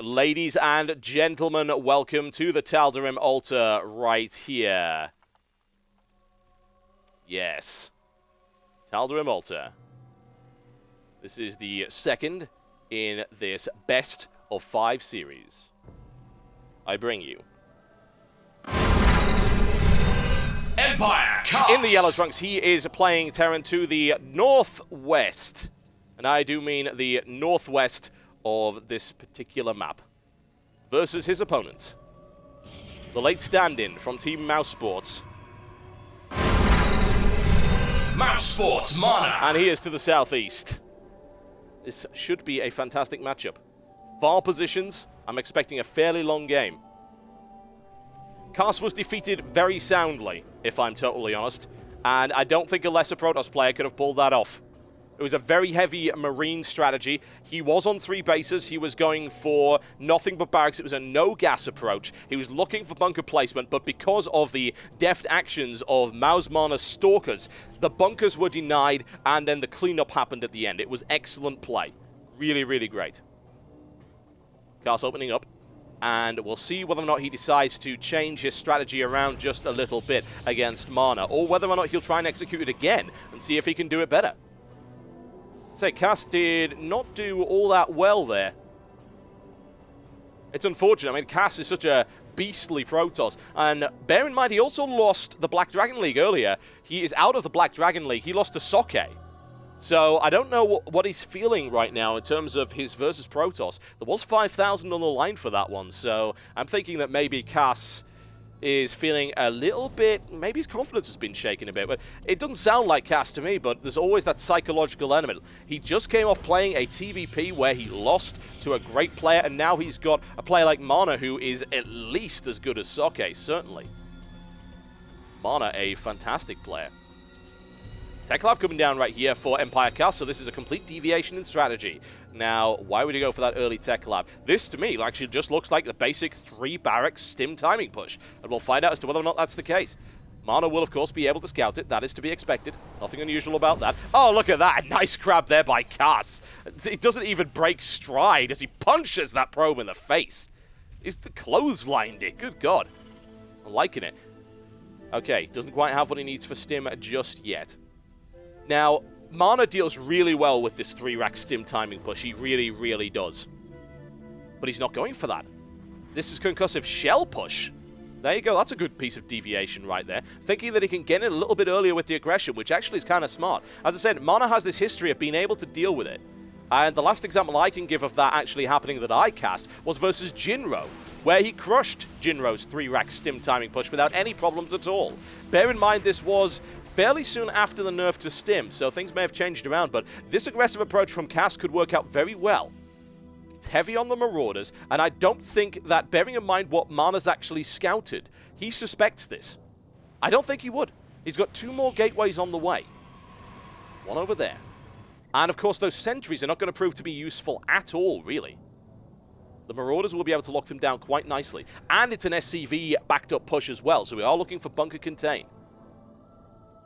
Ladies and gentlemen, welcome to the Tal'Darim altar right here. Yes. Tal'Darim altar. This is the second in this best of 5 series. I bring you Empire Cups. In the yellow trunks, he is playing Terran to the northwest. And I do mean the northwest of this particular map. Versus his opponent, the late stand-in from Team Mouse Sports. Mouse Sports Mana. And he is to the southeast. This should be a fantastic matchup. Far positions, I'm expecting a fairly long game. Cast was defeated very soundly, if I'm totally honest, and I don't think a lesser Protoss player could have pulled that off. It was a very heavy Marine strategy. He was on 3 bases. He was going for nothing but barracks. It was a no-gas approach. He was looking for bunker placement, but because of the deft actions of Maus Mana's Stalkers, the bunkers were denied, and then the cleanup happened at the end. It was excellent play. Really, really great. Cast opening up. And we'll see whether or not he decides to change his strategy around just a little bit against Mana, or whether or not he'll try and execute it again and see if he can do it better. Say, Cast did not do all that well there. It's unfortunate. I mean, Cast is such a beastly Protoss. And bear in mind, he also lost the Black Dragon League earlier. He is out of the Black Dragon League. He lost to Soke. So I don't know what he's feeling right now in terms of his versus Protoss. There was 5,000 on the line for that one, so I'm thinking that maybe Cass is feeling a little bit, maybe his confidence has been shaken a bit, but it doesn't sound like Cass to me, but there's always that psychological element. He just came off playing a TVP where he lost to a great player, and now he's got a player like Mana who is at least as good as Soke, certainly. Mana, a fantastic player. Tech Lab coming down right here for Empire Cast, so this is a complete deviation in strategy. Now, why would he go for that early Tech Lab? This, to me, actually just looks like the basic 3 barracks stim timing push, and we'll find out as to whether or not that's the case. Mana will, of course, be able to scout it. That is to be expected. Nothing unusual about that. Oh, look at that. Nice grab there by Cass. It doesn't even break stride as he punches that probe in the face. He's clotheslined it. Good God. I'm liking it. Okay, doesn't quite have what he needs for stim just yet. Now, Mana deals really well with this 3-rack stim timing push. He really, really does. But he's not going for that. This is concussive shell push. There you go. That's a good piece of deviation right there. Thinking that he can get in a little bit earlier with the aggression, which actually is kind of smart. As I said, Mana has this history of being able to deal with it. And the last example I can give of that actually happening that I cast was versus Jinro, where he crushed Jinro's 3-rack stim timing push without any problems at all. Bear in mind, this was fairly soon after the nerf to stim, so things may have changed around, but this aggressive approach from Cass could work out very well. It's heavy on the Marauders, and I don't think that, bearing in mind what Mana's actually scouted, he suspects this. I don't think he would. He's got 2 more gateways on the way. One over there. And of course, those sentries are not going to prove to be useful at all, really. The Marauders will be able to lock them down quite nicely. And it's an SCV backed up push as well, so we are looking for bunker contain.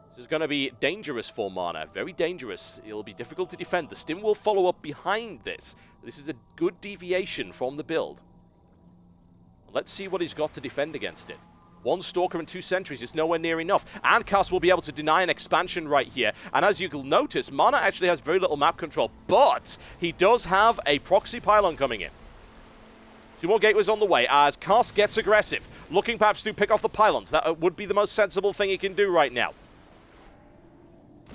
This is going to be dangerous for Mana. Very dangerous. It'll be difficult to defend. The stim will follow up behind this. This is a good deviation from the build. Let's see what he's got to defend against it. 1 Stalker and 2 sentries is nowhere near enough. And Cass will be able to deny an expansion right here. And as you can notice, Mana actually has very little map control. But he does have a proxy pylon coming in. 2 more gateways on the way as Cass gets aggressive. Looking perhaps to pick off the pylons. That would be the most sensible thing he can do right now.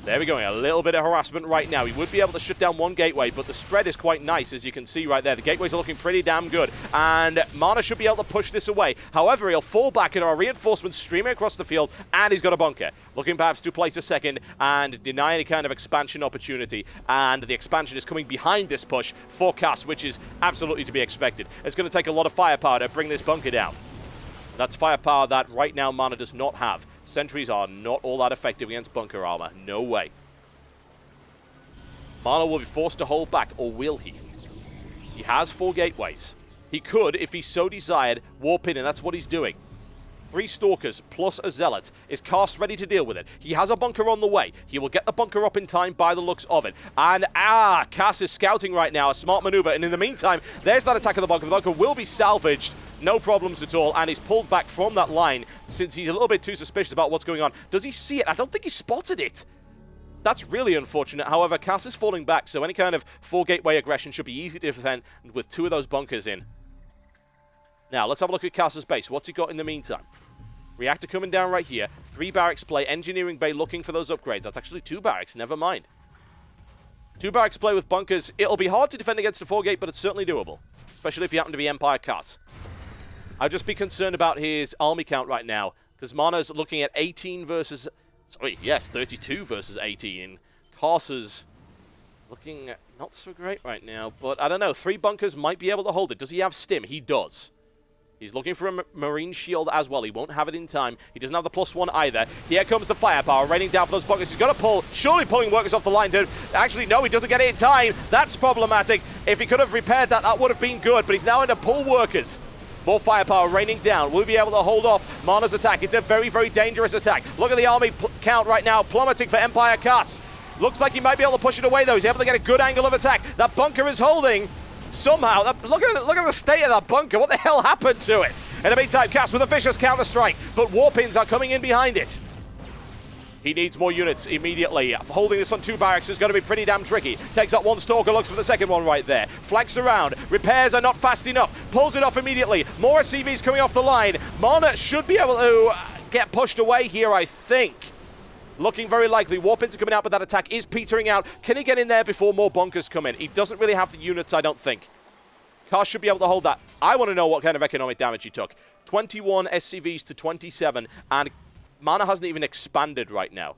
There we go, a little bit of harassment right now. He would be able to shut down 1 gateway, but the spread is quite nice, as you can see right there. The gateways are looking pretty damn good, and Mana should be able to push this away. However, he'll fall back in our reinforcements streaming across the field, and he's got a bunker. Looking perhaps to place a second and deny any kind of expansion opportunity, and the expansion is coming behind this push for Cass, which is absolutely to be expected. It's going to take a lot of firepower to bring this bunker down. That's firepower that right now Mana does not have. Sentries are not all that effective against bunker armor. No way. Mana will be forced to hold back, or will he? He has 4 gateways. He could, if he so desired, warp in, and that's what he's doing. 3 Stalkers plus a Zealot. Is Cast ready to deal with it? He has a bunker on the way. He will get the bunker up in time by the looks of it. And, Cast is scouting right now, a smart maneuver. And in the meantime, there's that attack of the bunker. The bunker will be salvaged. No problems at all. And he's pulled back from that line since he's a little bit too suspicious about what's going on. Does he see it? I don't think he spotted it. That's really unfortunate. However, Cass is falling back, so any kind of 4 gateway aggression should be easy to defend with 2 of those bunkers in. Now, let's have a look at Cass's base. What's he got in the meantime? Reactor coming down right here. 3 barracks play. Engineering bay looking for those upgrades. That's actually 2 barracks. Never mind. 2 barracks play with bunkers. It'll be hard to defend against a 4 gate, but it's certainly doable. Especially if you happen to be Empire Cass. I'd just be concerned about his army count right now, because Mana's looking at 18 versus... Sorry, yes, 32 versus 18. Cass is looking not so great right now, but I don't know. 3 bunkers might be able to hold it. Does he have stim? He does. He's looking for a marine shield as well. He won't have it in time. He doesn't have the +1 either. Here comes the firepower, raining down for those bunkers. He's got to pull. Surely pulling workers off the line, dude. Actually, no, he doesn't get it in time. That's problematic. If he could have repaired that, that would have been good. But he's now into pull workers. More firepower raining down. Will he be able to hold off Mana's attack? It's a very, very dangerous attack. Look at the army count right now, plummeting for Empire Cass. Looks like he might be able to push it away, though. He's able to get a good angle of attack. That bunker is holding. Somehow, look at the state of that bunker. What the hell happened to it? In the meantime, Cass with a vicious counter-strike, but Warpins are coming in behind it. He needs more units immediately. Holding this on 2 barracks is going to be pretty damn tricky. Takes out 1 Stalker, looks for the second one right there. Flanks around. Repairs are not fast enough. Pulls it off immediately. More SCVs coming off the line. Mana should be able to get pushed away here, I think. Looking very likely. Warpins are coming out, but that attack is petering out. Can he get in there before more bunkers come in? He doesn't really have the units, I don't think. Cass should be able to hold that. I want to know what kind of economic damage he took. 21 SCVs to 27, and Mana hasn't even expanded right now.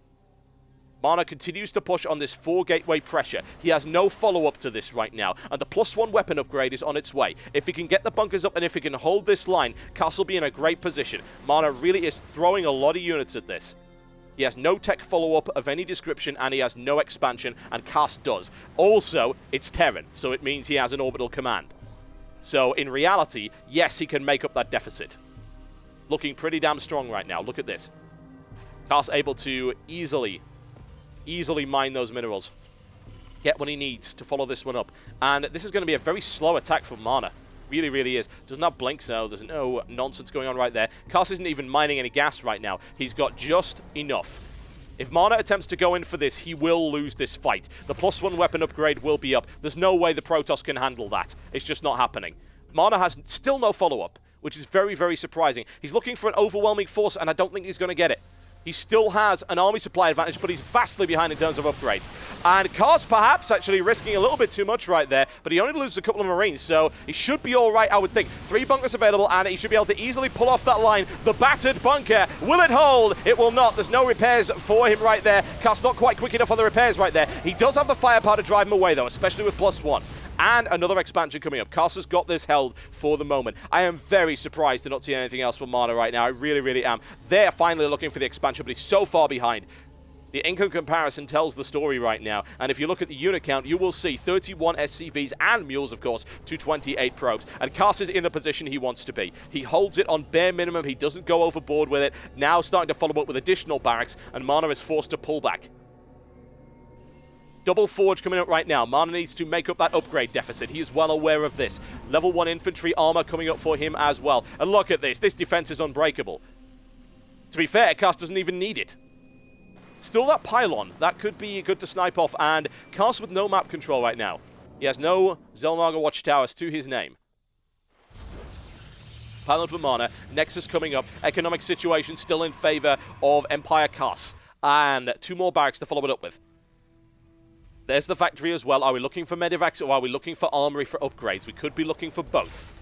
Mana continues to push on this 4 gateway pressure. He has no follow-up to this right now, and the +1 weapon upgrade is on its way. If he can get the bunkers up and if he can hold this line, Cass will be in a great position. Mana really is throwing a lot of units at this. He has no tech follow-up of any description, and he has no expansion, and Cass does. Also, it's Terran, so it means he has an orbital command. So, in reality, yes, he can make up that deficit. Looking pretty damn strong right now. Look at this. Cass able to easily mine those minerals. Get what he needs to follow this one up. And this is going to be a very slow attack from Mana. Really, really is. Doesn't have blink, so there's no nonsense going on right there. Cass isn't even mining any gas right now. He's got just enough. If Mana attempts to go in for this, he will lose this fight. The +1 weapon upgrade will be up. There's no way the Protoss can handle that. It's just not happening. Mana has still no follow-up, which is very, very surprising. He's looking for an overwhelming force, and I don't think he's going to get it. He still has an army supply advantage, but he's vastly behind in terms of upgrades. And Cass perhaps actually risking a little bit too much right there, but he only loses a couple of Marines, so he should be all right, I would think. 3 bunkers available, and he should be able to easily pull off that line. The battered bunker. Will it hold? It will not. There's no repairs for him right there. Cass not quite quick enough on the repairs right there. He does have the firepower to drive him away, though, especially with +1. And another expansion coming up. Cass has got this held for the moment. I am very surprised to not see anything else from Mana right now. I really, really am. They're finally looking for the expansion, but he's so far behind. The income comparison tells the story right now. And if you look at the unit count, you will see 31 SCVs and mules, of course, to 28 probes. And Cass is in the position he wants to be. He holds it on bare minimum. He doesn't go overboard with it. Now starting to follow up with additional barracks, and Mana is forced to pull back. Double Forge coming up right now. Mana needs to make up that upgrade deficit. He is well aware of this. Level 1 infantry armor coming up for him as well. And look at this. This defense is unbreakable. To be fair, Cass doesn't even need it. Still that pylon. That could be good to snipe off. And Cass with no map control right now. He has no Zelnaga watchtowers to his name. Pylon for Mana. Nexus coming up. Economic situation still in favor of Empire Cass. And 2 more barracks to follow it up with. There's the factory as well. Are we looking for medivacs or are we looking for armory for upgrades? We could be looking for both.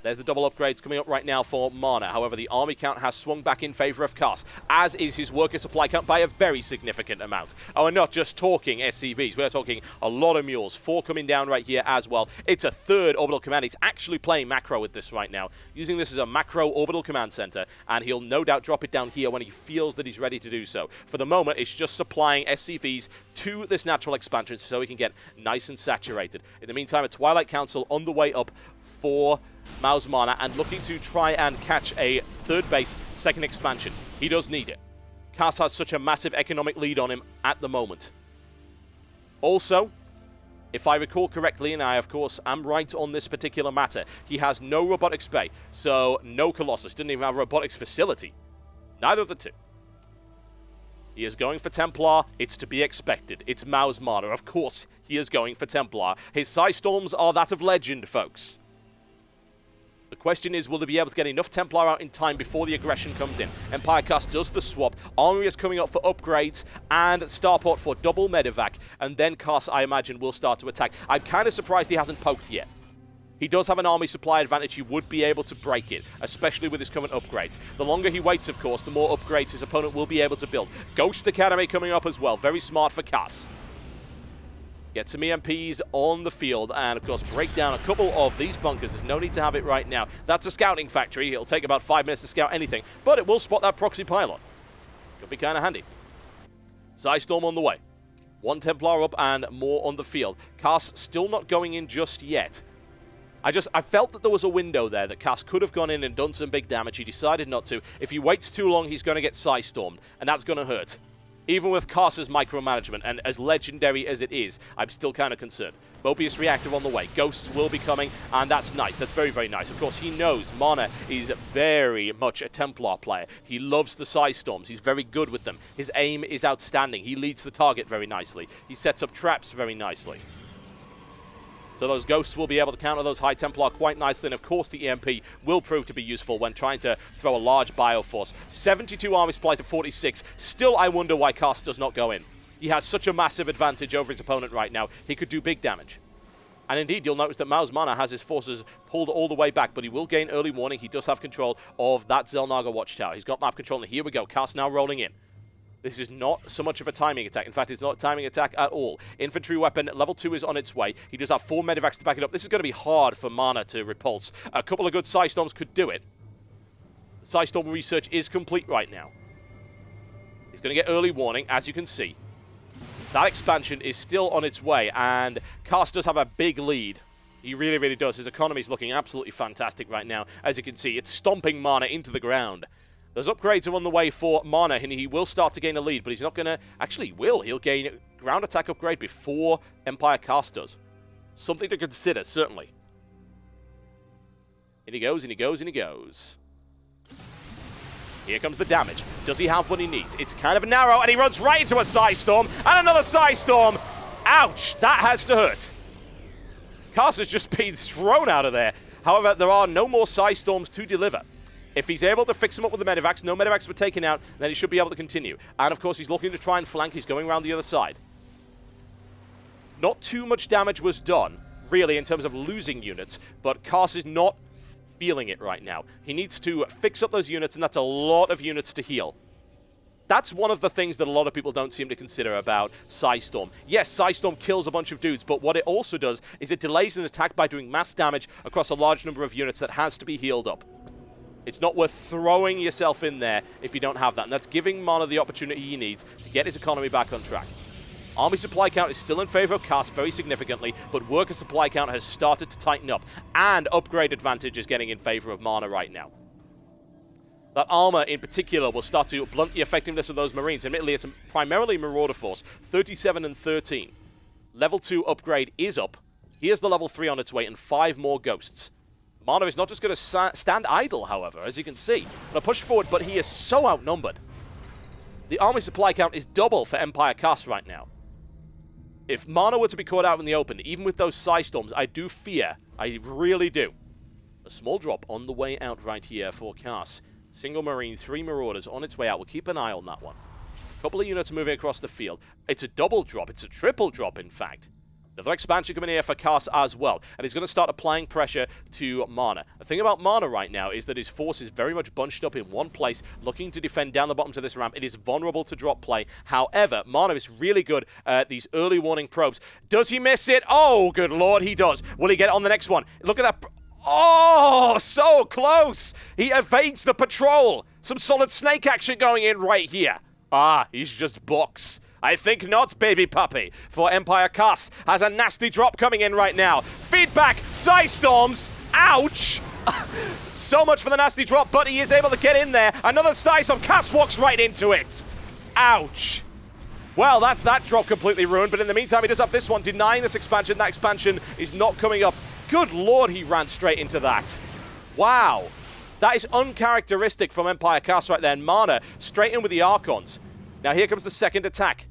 There's the double upgrades coming up right now for Mana. However, the army count has swung back in favor of Cass, as is his worker supply count by a very significant amount. And we're not just talking SCVs. We're talking a lot of mules. 4 coming down right here as well. It's a 3rd orbital command. He's actually playing macro with this right now, using this as a macro orbital command center, and he'll no doubt drop it down here when he feels that he's ready to do so. For the moment, it's just supplying SCVs to this natural expansion so he can get nice and saturated. In the meantime, a Twilight Council on the way up for Mana and looking to try and catch a third base, second expansion. He does need it. Cass has such a massive economic lead on him at the moment. Also, if I recall correctly, and I, of course, am right on this particular matter, he has no robotics bay, so no Colossus. Didn't even have a robotics facility. Neither of the two. He is going for Templar. It's to be expected. It's Mana. Of course, he is going for Templar. His Psystorms are that of legend, folks. The question is, will they be able to get enough Templar out in time before the aggression comes in? Empire Cast does the swap. Armory is coming up for upgrades and Starport for double Medivac. And then Cast, I imagine, will start to attack. I'm kind of surprised he hasn't poked yet. He does have an army supply advantage. He would be able to break it, especially with his current upgrades. The longer he waits, of course, the more upgrades his opponent will be able to build. Ghost Academy coming up as well. Very smart for Cass. Get some EMPs on the field and, of course, break down a couple of these bunkers. There's no need to have it right now. That's a scouting factory. It'll take about 5 minutes to scout anything, but it will spot that proxy pylon. Could be kind of handy. Psystorm on the way. 1 Templar up and more on the field. Cass still not going in just yet. I felt that there was a window there that Cass could have gone in and done some big damage. He decided not to. If he waits too long, he's going to get Psystormed, and that's going to hurt. Even with Cass's micromanagement, and as legendary as it is, I'm still kind of concerned. Mobius Reactor on the way. Ghosts will be coming, and that's nice. That's very, very nice. Of course, he knows Mana is very much a Templar player. He loves the Psystorms. He's very good with them. His aim is outstanding. He leads the target very nicely. He sets up traps very nicely. So those Ghosts will be able to counter those High Templar quite nicely, and of course the EMP will prove to be useful when trying to throw a large Bioforce. 72 army supply to 46. Still, I wonder why Cass does not go in. He has such a massive advantage over his opponent right now. He could do big damage. And indeed, you'll notice that Mana has his forces pulled all the way back, but he will gain early warning. He does have control of that Xel'Naga Watchtower. He's got map control, and here we go. Cass now rolling in. This is not so much of a timing attack. In fact, it's not a timing attack at all. Infantry weapon, level 2 is on its way. He does have 4 Medivacs to back it up. This is going to be hard for Mana to repulse. A couple of good Psystorms could do it. Psystorm research is complete right now. He's going to get early warning, as you can see. That expansion is still on its way, and Cass does have a big lead. He really, really does. His economy is looking absolutely fantastic right now. As you can see, it's stomping Mana into the ground. Those upgrades are on the way for Mana, and he will start to gain a lead, but he's not going to... Actually, he will. He'll gain ground attack upgrade before Empire Cast does. Something to consider, certainly. In he goes, and he goes, and he goes. Here comes the damage. Does he have what he needs? It's kind of narrow, and he runs right into a Psystorm, and another Psystorm. Ouch! That has to hurt. Cass has just been thrown out of there. However, there are no more Psystorms to deliver. If he's able to fix him up with the Medivacs, no Medivacs were taken out, then he should be able to continue. And, of course, he's looking to try and flank. He's going around the other side. Not too much damage was done, really, in terms of losing units, but Cass is not feeling it right now. He needs to fix up those units, and that's a lot of units to heal. That's one of the things that a lot of people don't seem to consider about Psystorm. Yes, Psystorm kills a bunch of dudes, but what it also does is it delays an attack by doing mass damage across a large number of units that has to be healed up. It's not worth throwing yourself in there if you don't have that, and that's giving Mana the opportunity he needs to get his economy back on track. Army supply count is still in favor of Cass very significantly, but worker supply count has started to tighten up, and upgrade advantage is getting in favor of Mana right now. That armor in particular will start to blunt the effectiveness of those Marines. Admittedly, it's primarily Marauder force, 37 and 13. Level 2 upgrade is up. Here's the level 3 on its way, and 5 more Ghosts. Mana is not just going to stand idle, however, as you can see. Going to push forward, but he is so outnumbered. The army supply count is double for Empire Cast right now. If Mana were to be caught out in the open, even with those Psystorms, I do fear, I really do. A small drop on the way out right here for Cass. Single Marine, 3 Marauders on its way out. We'll keep an eye on that one. A couple of units moving across the field. It's a double drop. It's a triple drop, in fact. Another expansion coming here for Cass as well, and he's going to start applying pressure to Mana. The thing about Mana right now is that his force is very much bunched up in one place, looking to defend down the bottom to this ramp. It is vulnerable to drop play. However, Mana is really good at these early warning probes. Does he miss it? Oh, good lord, he does. Will he get on the next one? Look at that. Oh, so close. He evades the patrol. Some solid snake action going in right here. Ah, he's just box. I think not, baby puppy, for Empire Cass has a nasty drop coming in right now. Feedback, Psystorms, Ouch! So much for the nasty drop, but he is able to get in there. Another Stystorm. Cass walks right into it. Ouch. Well, that's that drop completely ruined, but in the meantime, he does have this one, denying this expansion. That expansion is not coming up. Good lord, he ran straight into that. Wow. That is uncharacteristic from Empire Cass right there. And Mana straight in with the Archons. Now here comes the second attack.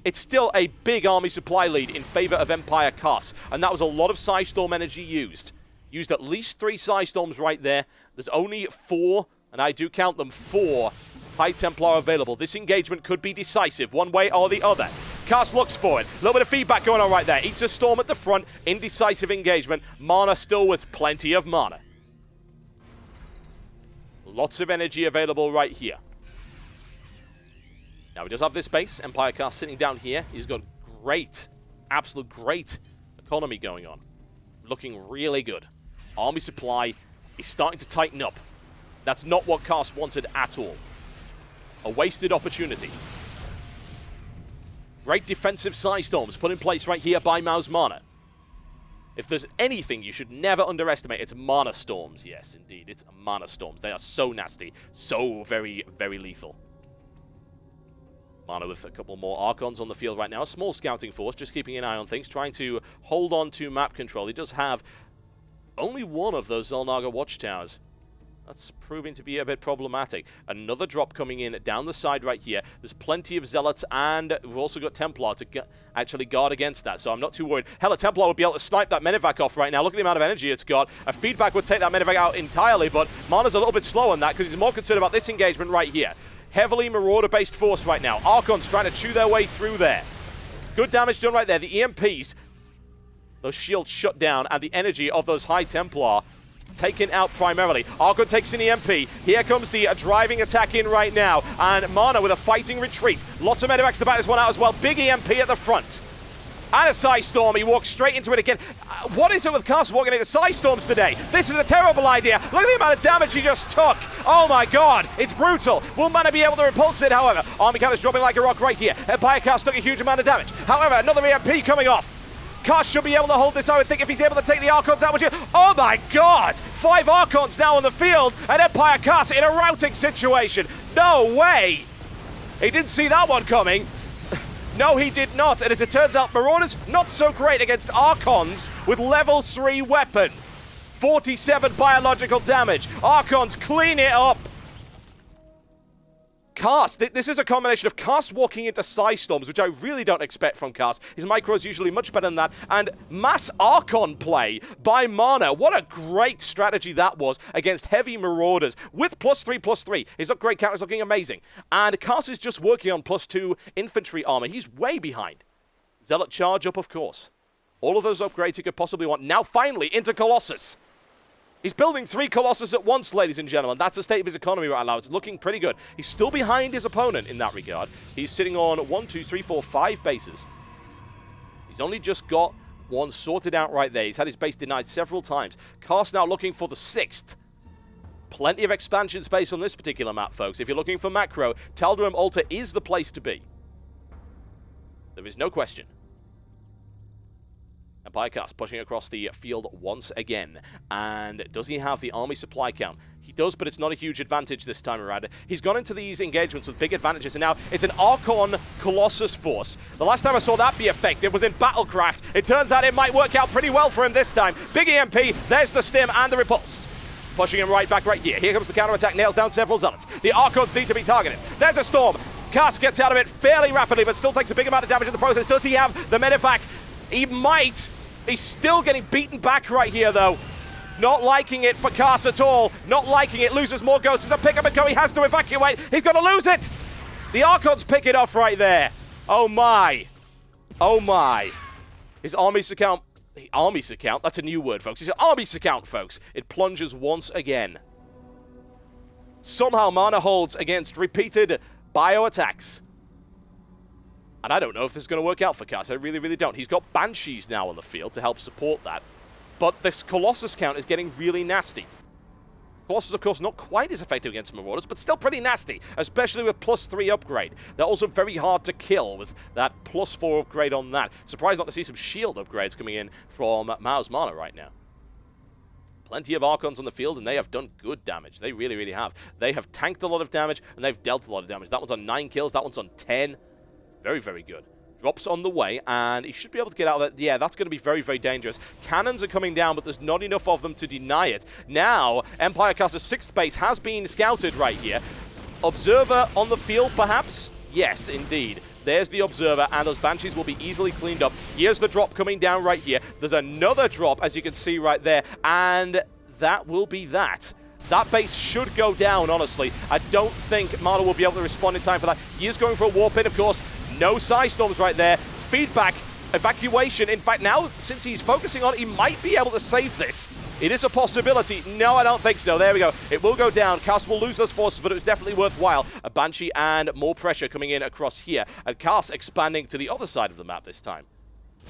It's still a big army supply lead in favor of Empire Cass, and that was a lot of Psystorm energy used. Used at least 3 Psystorms right there. There's only 4, and I do count them, 4 High Templar available. This engagement could be decisive, one way or the other. Cass looks for it. A little bit of feedback going on right there. Eats a storm at the front. Indecisive engagement. Mana still with plenty of mana. Lots of energy available right here. Now he does have this base. Empire Cass sitting down here. He's got great, absolute great economy going on. Looking really good. Army supply is starting to tighten up. That's not what Cass wanted at all. A wasted opportunity. Great defensive Psystorms put in place right here by Mao's Mana. If there's anything you should never underestimate, it's Mana Storms. Yes, indeed, it's Mana Storms. They are so nasty, so very, very lethal. Mana with a couple more Archons on the field right now. A small scouting force, just keeping an eye on things, trying to hold on to map control. He does have only one of those Xel'Naga watchtowers. That's proving to be a bit problematic. Another drop coming in down the side right here. There's plenty of Zealots, and we've also got Templar to actually guard against that, so I'm not too worried. Hell, a Templar would be able to snipe that Medivac off right now. Look at the amount of energy it's got. A feedback would take that Medivac out entirely, but Mana's a little bit slow on that because he's more concerned about this engagement right here. Heavily Marauder-based force right now. Archon's trying to chew their way through there. Good damage done right there. The EMPs, those shields shut down, and the energy of those High Templar taken out primarily. Archon takes an EMP. Here comes the driving attack in right now. And Mana with a fighting retreat. Lots of Medivacs to back this one out as well. Big EMP at the front. And a Psystorm. He walks straight into it again. What is it with Cass walking into Psystorms today? This is a terrible idea. Look at the amount of damage he just took. Oh my god. It's brutal. Will Mana be able to repulse it, however? Army count is dropping like a rock right here. Empire Cass took a huge amount of damage. However, another EMP coming off. Cass should be able to hold this, I would think, if he's able to take the Archons out. Oh my god! 5 Archons now on the field, and Empire Cass in a routing situation. No way! He didn't see that one coming. No, he did not. And as it turns out, Marauders not so great against Archons with level 3 weapon. 47 biological damage. Archons clean it up. Cass, this is a combination of Cass walking into Psystorms, which I really don't expect from Cass. His micro is usually much better than that. And mass Archon play by Mana. What a great strategy that was against heavy Marauders with +3/+3. His upgrade count is looking amazing. And Cass is just working on +2 infantry armor. He's way behind. Zealot charge up, of course. All of those upgrades he could possibly want. Now finally into Colossus. He's building 3 Colossus at once, ladies and gentlemen. That's the state of his economy right now. It's looking pretty good. He's still behind his opponent in that regard. He's sitting on 1, 2, 3, 4, 5 bases. He's only just got one sorted out right there. He's had his base denied several times. Cass now looking for the 6th. Plenty of expansion space on this particular map, folks. If you're looking for macro, Tal'Darim Altar is the place to be. There is no question. Empire Cass pushing across the field once again. And does he have the army supply count? He does, but it's not a huge advantage this time around. He's gone into these engagements with big advantages, and now it's an Archon Colossus force. The last time I saw that be effective was in Battlecraft. It turns out it might work out pretty well for him this time. Big EMP, there's the stim and the repulse. Pushing him right back right here. Here comes the counterattack, nails down several Zealots. The Archons need to be targeted. There's a storm. Cass gets out of it fairly rapidly, but still takes a big amount of damage in the process. Does he have the Medivac? He might. He's still getting beaten back right here, though. Not liking it for Cass at all. Not liking it. Loses more ghosts. It's a pick up and go. He has to evacuate. He's going to lose it. The Archons pick it off right there. Oh, my. Oh, my. His army's account. The army's account? That's a new word, folks. It's an army's account, folks. It plunges once again. Somehow Mana holds against repeated bio attacks. And I don't know if this is going to work out for Cass. I really, really don't. He's got Banshees now on the field to help support that. But this Colossus count is getting really nasty. Colossus, of course, not quite as effective against Marauders, but still pretty nasty, especially with +3 upgrade. They're also very hard to kill with that +4 upgrade on that. Surprised not to see some shield upgrades coming in from Mao's Mana right now. plenty of Archons on the field, and they have done good damage. They really, really have. They have tanked a lot of damage, and they've dealt a lot of damage. That one's on 9 kills. That one's on 10. Very, very good. Drops on the way, and he should be able to get out of that. Yeah, that's going to be very, very dangerous. Cannons are coming down, but there's not enough of them to deny it. Now, Empire Cast's 6th base has been scouted right here. Observer on the field, perhaps? Yes, indeed. There's the Observer, and those Banshees will be easily cleaned up. Here's the drop coming down right here. There's another drop, as you can see right there, and that will be that. That base should go down, honestly. I don't think Marauder will be able to respond in time for that. He is going for a warp in, of course. No Psy Storms right there. Feedback, evacuation. In fact, now, since he's focusing on it, he might be able to save this. It is a possibility. No, I don't think so. There we go. It will go down. Cass will lose those forces, but it was definitely worthwhile. A Banshee and more pressure coming in across here. And Cass expanding to the other side of the map this time.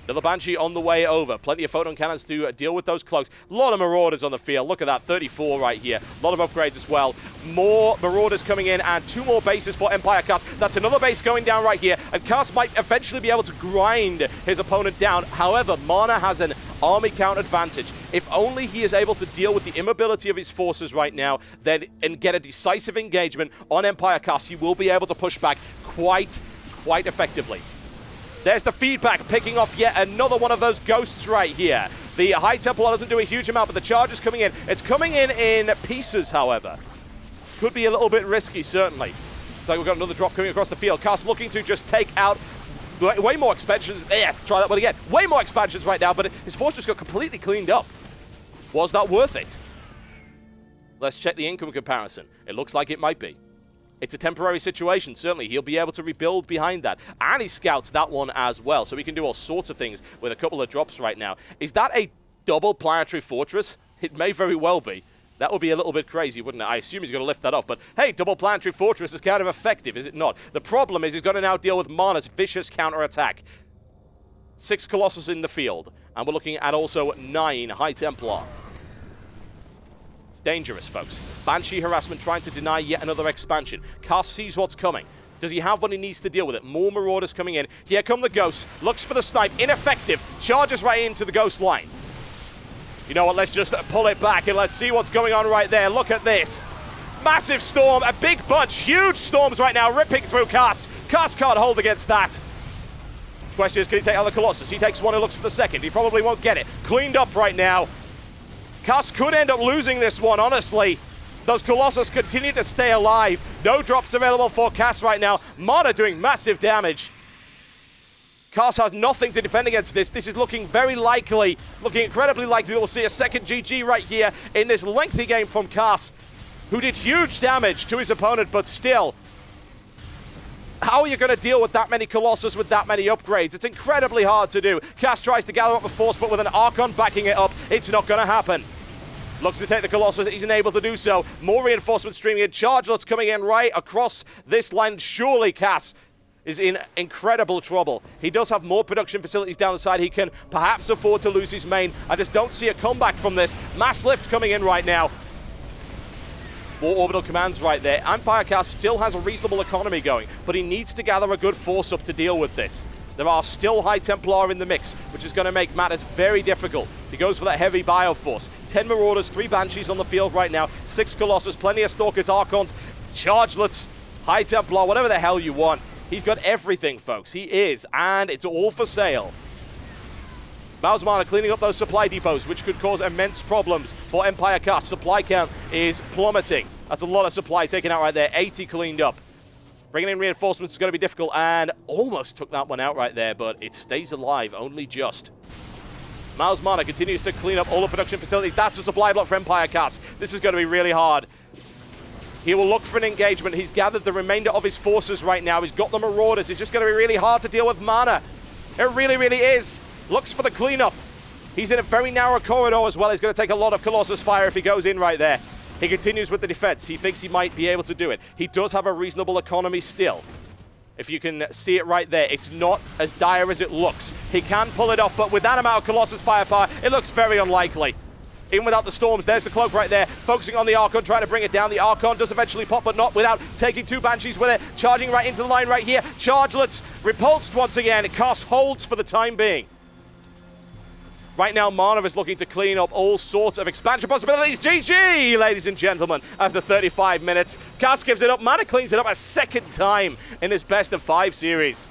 Another Banshee on the way over. Plenty of photon cannons to deal with those cloaks. A lot of Marauders on the field. Look at that, 34 right here. A lot of upgrades as well. More Marauders coming in, and 2 more bases for Empire Cast. That's another base going down right here, and Cast might eventually be able to grind his opponent down. However, Mana has an army count advantage. If only he is able to deal with the immobility of his forces right now, then and get a decisive engagement on Empire Cast, he will be able to push back quite effectively. There's the feedback, picking off yet another one of those ghosts right here. The High Templar doesn't do a huge amount, but the charge is coming in. It's coming in pieces, however. Could be a little bit risky, certainly. Looks like we've got another drop coming across the field. Cast looking to just take out way more expansions. Yeah, try that one again. Way more expansions right now, but his force just got completely cleaned up. Was that worth it? Let's check the income comparison. It looks like it might be. It's a temporary situation, certainly. He'll be able to rebuild behind that. And he scouts that one as well, so he can do all sorts of things with a couple of drops right now. Is that a double planetary fortress? It may very well be. That would be a little bit crazy, wouldn't it? I assume he's going to lift that off, but hey, double planetary fortress is kind of effective, is it not? The problem is he's got to now deal with Mana's vicious counterattack. 6 Colossus in the field, and we're looking at also 9 High Templar. Dangerous, folks. Banshee harassment trying to deny yet another expansion. Cast sees what's coming. Does he have what he needs to deal with it? More Marauders coming in. Here come the Ghosts. Looks for the snipe. Ineffective. Charges right into the Ghost line. You know what? Let's just pull it back and let's see what's going on right there. Look at this. Massive storm. A big bunch. Huge storms right now ripping through Cast. Cast can't hold against that. Question is, can he take out the Colossus? He takes one and looks for the second. He probably won't get it. Cleaned up right now. Cass could end up losing this one, honestly. Those Colossus continue to stay alive. No drops available for Cass right now. Mana doing massive damage. Cass has nothing to defend against this. This is looking very likely, looking incredibly likely. We'll see a second GG right here in this lengthy game from Cass, who did huge damage to his opponent, but still. How are you going to deal with that many Colossus with that many upgrades? It's incredibly hard to do. Cass tries to gather up a force, but with an Archon backing it up, it's not going to happen. Looks to take the Colossus, he's unable to do so. More reinforcements streaming in. Chargelets coming in right across this line. Surely Cass is in incredible trouble. He does have more production facilities down the side. He can perhaps afford to lose his main. I just don't see a comeback from this. Mass lift coming in right now. More orbital commands right there. Empire Cast still has a reasonable economy going, but he needs to gather a good force up to deal with this. There are still High Templar in the mix, which is going to make matters very difficult. He goes for that heavy Bioforce. 10 Marauders, 3 Banshees on the field right now, 6 Colossus, plenty of Stalkers, Archons, Chargelets, High Templar, whatever the hell you want. He's got everything, folks. He is, and it's all for sale. Mana cleaning up those supply depots, which could cause immense problems for Empire Cast. Supply count is plummeting. That's a lot of supply taken out right there. 80 cleaned up. Bringing in reinforcements is going to be difficult, and almost took that one out right there, but it stays alive, only just. Mana continues to clean up all the production facilities. That's a supply block for Empire Cast. This is going to be really hard. He will look for an engagement. He's gathered the remainder of his forces right now. He's got the Marauders. It's just going to be really hard to deal with Mana. It really, really is. Looks for the cleanup. He's in a very narrow corridor as well. He's going to take a lot of Colossus fire if he goes in right there. He continues with the defense. He thinks he might be able to do it. He does have a reasonable economy still. If you can see it right there, it's not as dire as it looks. He can pull it off, but with that amount of Colossus firepower, it looks very unlikely. Even without the storms, there's the cloak right there, focusing on the Archon, trying to bring it down. The Archon does eventually pop, but not without taking 2 Banshees with it, charging right into the line right here. Chargelets repulsed once again. Cass holds for the time being. Right now, Mana is looking to clean up all sorts of expansion possibilities. GG, ladies and gentlemen, after 35 minutes. Cass gives it up. Mana cleans it up a second time in his best of 5 series.